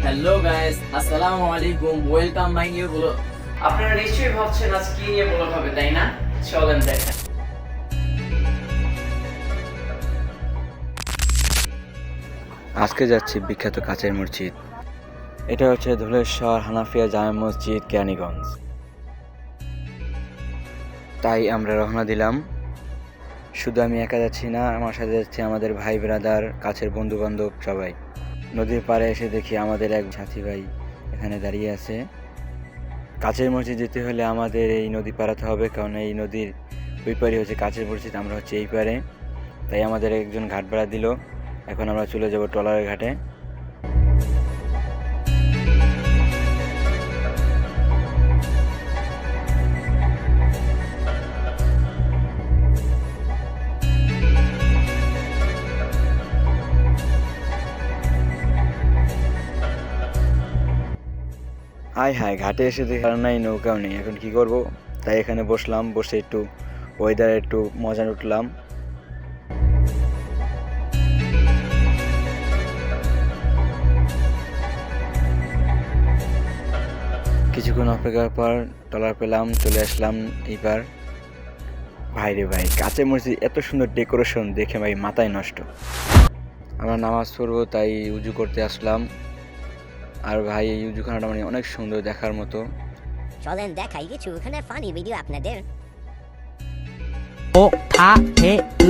Hello guys, আসসালামু আলাইকুম, welcome my new blog. আপনারা নিশ্চয়ই ভাবছেন আজ কি নিয়ে ব্লগ হবে, তাই না? চলেন দেখেন। আজকে যাচ্ছি বিখ্যাত কাচের মসজিদ। এটা হচ্ছে ধলেশ্বর হানাফিয়া জামে মসজিদ, কেরানীগঞ্জ। তাই আমরা রওনা দিলাম। শুধু আমি একা যাচ্ছি না, আমার সাথে যাচ্ছে আমাদের ভাই ব্রাদার, কাছের বন্ধু বান্ধব সবাই। নদীর পাড়ে এসে দেখি আমাদের এক সাথী ভাই এখানে দাঁড়িয়ে আছে। কাছের মসজিদ যেতে হলে আমাদের এই নদী পাড়াতে হবে, কারণ এই নদীর ওই পারে হচ্ছে কাছের মসজিদ, আমরা হচ্ছে এই পারে। তাই আমাদের একজন ঘাট ভাড়া দিল। এখন আমরা চলে যাব ট্রলারের ঘাটে। হাই হাই, ঘাটে এসে দেখি আর নাই, নৌকাও নেই। এখন কি করব? তাই এখানে বসলাম, বসে একটু ওয়েদার একটু মজা উঠলাম। কিছুক্ষণ অপেক্ষার পর ট্রলার পেলাম, চলে আসলাম এইবার। ভাই রে ভাই, কাচের মসজিদ এত সুন্দর ডেকোরেশন দেখে ভাই মাথায় নষ্ট। আমরা নামাজ পড়বো তাই উজু করতে আসলাম। আর ভাই এই উজুখানাটা মানে অনেক সুন্দর দেখার মতো। চলেন দেখাই কিছু এখানে ফানি ভিডিও আপনাদের। ও আ হে উ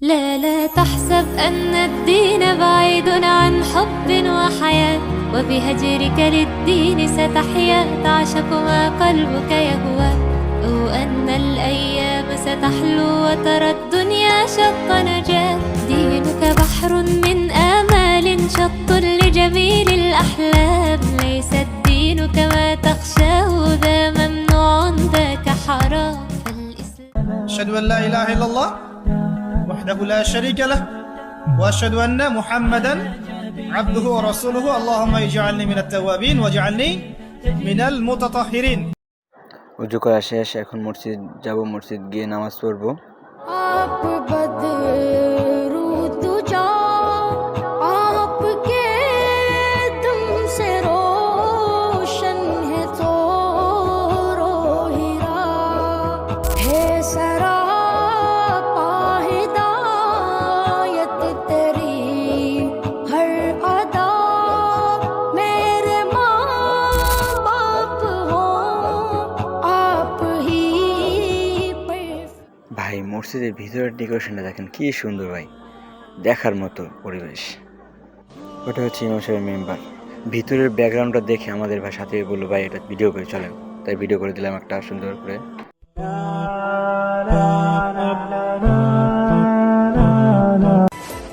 لا لا تحسب أن الدين بعيد عن حب وحياة وبهجرك للدين ستحيا تعشق ما قلبك يهوى أو أن الأيام ستحلو وترى الدنيا شط نجاة دينك بحر من آمال شط لجميل الأحلام ليس الدين كما تخشاه ذا ممنوع ذاك حرام أشهد أن لا إله إلا الله وحده لا شريك له وأشهد أن محمدا عبده ورسوله اللهم اجعلني من التوابين واجعلني من المتطهرين। উজু করা শেষ, এখন মসজিদ যাব, মসজিদ গিয়ে নামাজ পড়বো। ভাই মসজিদের ভিতরের ডেকোরেশনটা দেখেন কি সুন্দর ভাই, দেখার মতো পরিবেশ। ওটা হচ্ছে ইমাম সাহেবের মেম্বার। ভিতরের ব্যাকগ্রাউন্ডটা দেখে আমাদের ভাই সাথে বললো ভাই এটা ভিডিও করে চলেন, তাই ভিডিও করে দিলাম একটা সুন্দর করে।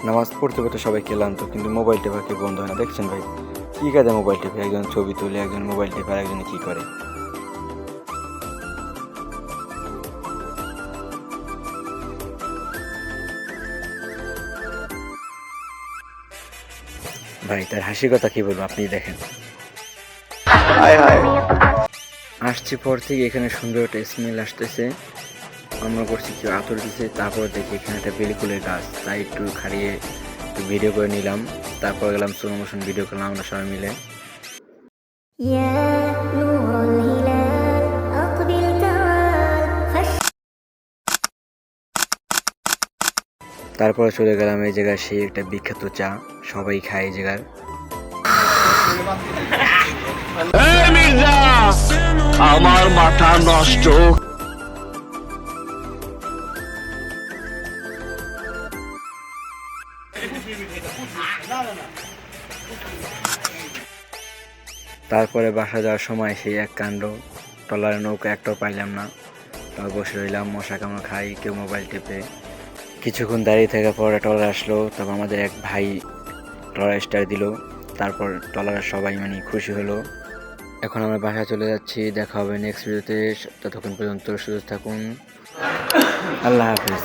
নামাজ পড়তে পড়তে সবাই ক্লান্ত, কিন্তু মোবাইল টেপাকে বন্ধ হয় না। দেখছেন ভাই কি কাজে মোবাইল টেপে, একজন ছবি তুলে, একজন মোবাইল টেপে, আর একজন কি করে। ভাই তার হাসির কথা কি বলবো, আপনি দেখেন। আসছি পর থেকে এখানে সুন্দর একটা স্মেল আসতেছে, আমরা করছি কেউ আতর দিছে। তারপর দেখি এখানে একটা বেলিকুলের গাছ, তাই একটু খাড়িয়ে একটু ভিডিও করে নিলাম। তারপর গেলাম স্লো মোশন ভিডিও করলাম আমরা সবাই মিলে। তারপরে চলে গেলাম এই জায়গায়, সেই একটা বিখ্যাত চা, সবাই খায় এই জায়গার। আমার মাথা নষ্ট। তারপরে বাসা যাওয়ার সময় সেই এক কাণ্ড, ট্রলারের নৌকা একটাও পাইলাম না। তারপর বসে রইলাম, মশা কামড় খাই, কেউ মোবাইল টেপে। কিছুক্ষণ দাঁড়িয়ে থাকার পর ট্রলার আসলো, তারপর আমাদের এক ভাই ট্রলার স্টার দিল। তারপর ট্রলারের সবাই মানে খুশি হলো। এখন আমরা বাসায় চলে যাচ্ছি, দেখা হবে নেক্সট ভিডিওতে। ততক্ষণ পর্যন্ত সুস্থ থাকুন, আল্লাহ হাফেজ।